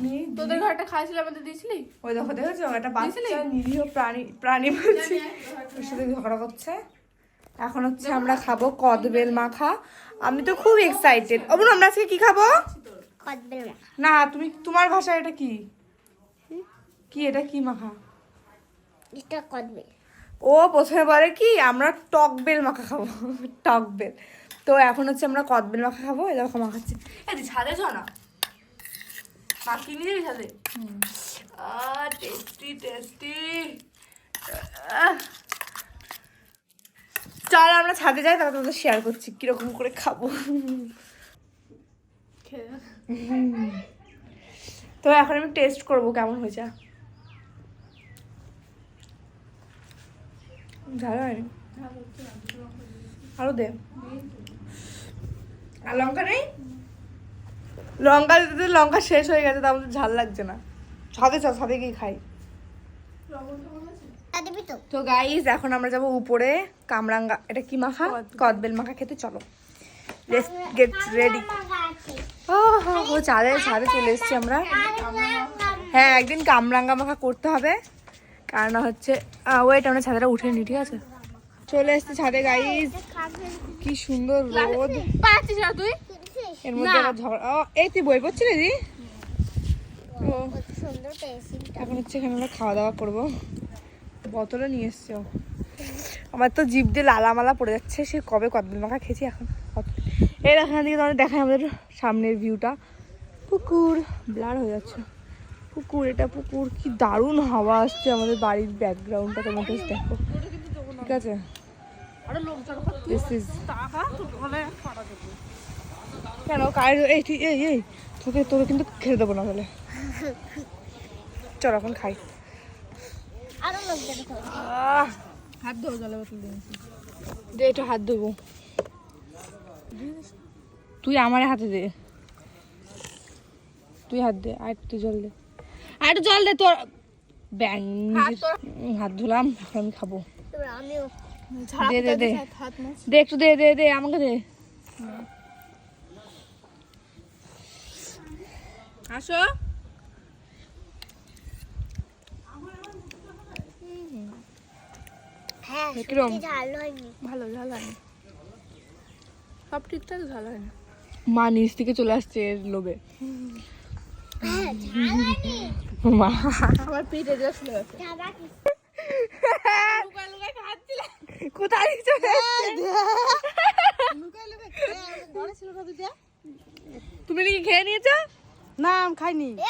চাটনি। তোদের ঘরটা খাইছিল আমাদের দিয়েছিলি? ওই দেখো দেখেছো একটা বাচ্চা নিরীহ প্রাণী বলছি ওর সাথে ঝগড়া করছে। এখন হচ্ছে আমরা খাবো কদবেল মাখা। আমি তো খুব এক্সাইটেড। অবু আমরা আজকে কি খাবো? কদবেল মাখা। না তুমি তোমার ভাষায় এটা কি? কি এটা কি মাখা? এটা কদবেল। ও প্রথমে বলে কি আমরা টক বেল মাখা খাবো। টক বেল। তো এখন হচ্ছে আমরা কদবেল মাখা খাবো। এই দেখো মাখাচ্ছি। এই ছাদে চ না মাখিয়ে নিয়ে যাবি ছাদে। Tasty tasty. চল আমরা ছাদে যাই, তারপর তোমাদের শেয়ার করছি কিরকম করে খাবো। তো এখন আমি টেস্ট করবো কেমন হয়েছে। ঝাল হয়নি, আরো দে। আর লঙ্কা নেই? লঙ্কা দিতে লঙ্কা শেষ হয়ে গেছে, তার মধ্যে ঝাল লাগছে না। ছাদে চল, ছাদে গিয়ে খাই। তো গাইস এখন আমরা যাবো উপরে কামরাঙ্গা, এটা কি মাখা? কদবেল মাখা খেতে। চলো গেট রেডি। ও ছাদে ছাদে চলে এসেছি আমরা। হ্যাঁ একদিন কামরাঙ্গা মাখা করতে হবে, কারণ হচ্ছে ওয়েট আমরা ছাদেটা উঠে নি। ঠিক আছে চলে এসেছি ছাদে গাইস। কি সুন্দর রোদ। পাচ্ছিস না তুই? এর মধ্যে আবার ঝড়। এই তুই বই পড়ছিলি দি? এখন হচ্ছে এখানে আমরা খাওয়া দাওয়া করবো। বোতলে নিয়ে এসছে। আমার তো জিভ দিয়ে লালামালা পড়ে যাচ্ছে, সে কবে কদবেল মাখা খেয়েছি। এখন এর এখান থেকে তোমাদের দেখায় আমাদের সামনের ভিউটা। পুকুর ব্লার হয়ে যাচ্ছে। পুকুর, এটা পুকুর। কি দারুণ হাওয়া আসছে আমাদের বাড়ির ব্যাকগ্রাউন্ডটা, তোমার কাছে দেখো। ঠিক আছে কেন এই এই এই তোকে তোকে কিন্তু খেতে দেবো না বলে। চল এখন খাই। হাত ধোয়া জলে বোতল দে একটু হাত ধোবো। তুই আমার হাতে দে, তুই হাত দে। আর একটু জল দে, আর একটু জল দে। তোর ব্যাং হাত ধুলাম, এখন আমি খাবো। দে দে দে দে একটু দে দে দে আমাকে দে। আসো। কিরম? ভালো ঝাল হয়নি, সব ঠিকঠাক ঝাল হয়নি। মা নিচ থেকে চলে আসছে এর লোভে। মা আমার পিঠে চলে গেছে। কোথায় চলে তুমি কি খেয়ে নিয়েছো? না আমি খাইনি।